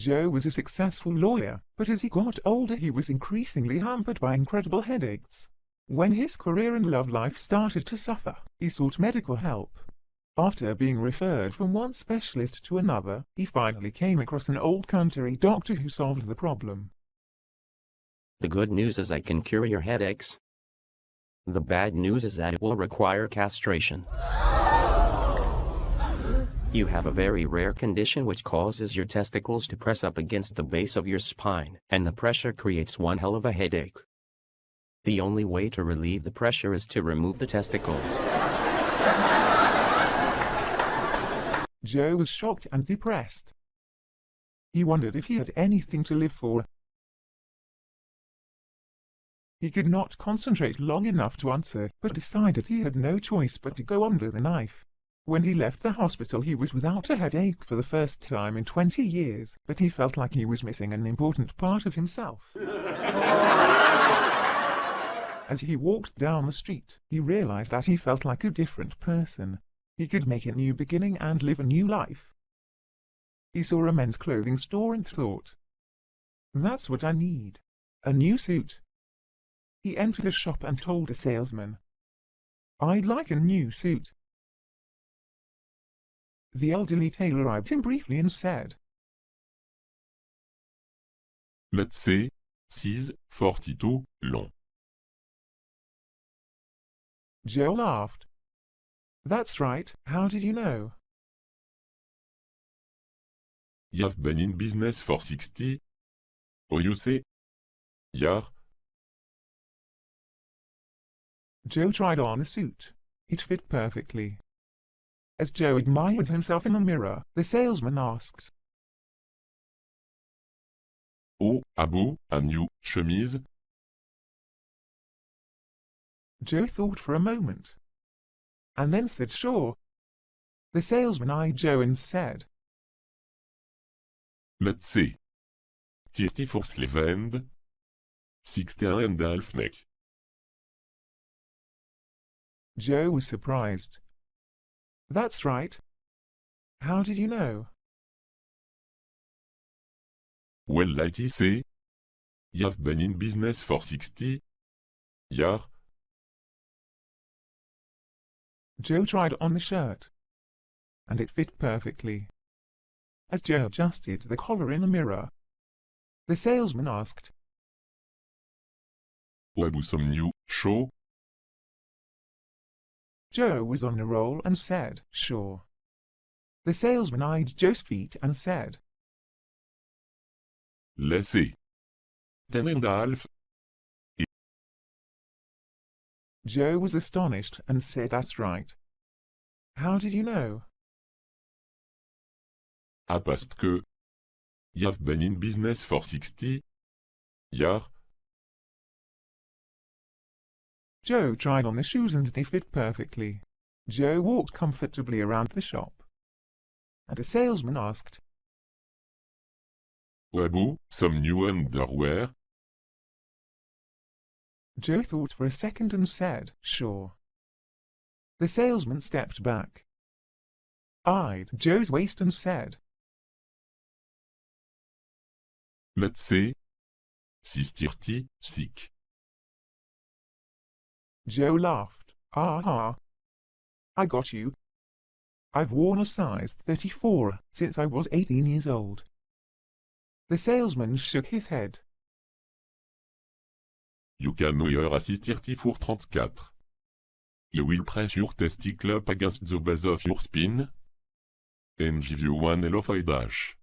Joe was a successful lawyer, but as he got older he was increasingly hampered by incredible headaches. When his career and love life started to suffer, he sought medical help. After being referred from one specialist to another, he finally came across an old country doctor who solved the problem. The good news is I can cure your headaches. The bad news is that it will require castration. You have a very rare condition which causes your testicles to press up against the base of your spine, and the pressure creates one hell of a headache. The only way to relieve the pressure is to remove the testicles. Joe was shocked and depressed. He wondered if he had anything to live for. He could not concentrate long enough to answer, but decided he had no choice but to go under the knife. When he left the hospital he was without a headache for the first time in 20 years, but he felt like he was missing an important part of himself. As he walked down the street, he realized that he felt like a different person. He could make a new beginning and live a new life. He saw a men's clothing store and thought, "That's what I need. A new suit." He entered the shop and told the salesman, "I'd like a new suit." The elderly tailor eyed him briefly and said, Let's say 6'42" long. Joe laughed. "That's right. How did you know?" You've been in business for 60. Oh, you say? Yeah. Joe tried on the suit. It fit perfectly. As Joe admired himself in the mirror, the salesman asked, Oh, Abu, a new chemise? Joe thought for a moment, and then said, "Sure." The salesman eyed Joe and said, Let's say 34 sleeve and 61.5 neck. Joe was surprised. "That's right. How did you know?" Well, like he say, you've been in business for 60. Yeah. Joe tried on the shirt, and it fit perfectly. As Joe adjusted the collar in the mirror, the salesman asked, Oh, Abu, some new show? Joe was on a roll and said, "Sure." The salesman eyed Joe's feet and said, Let's say 10.5. Joe was astonished and said, "That's right. How did you know?" Ah, parce que you've been in business for 60. Yeah. Joe tried on the shoes and they fit perfectly. Joe walked comfortably around the shop, and the salesman asked, Oh, Abu, some new underwear? Joe thought for a second and said, "Sure." The salesman stepped back, eyed Joe's waist and said, Let's say 6'36". Joe laughed. "Ah, I got you. I've worn a size 34 since I was 18 years old." The salesman shook his head. You can wear a 6'34". You will press your testicle up against the base of your spine and give you one hell of a dash.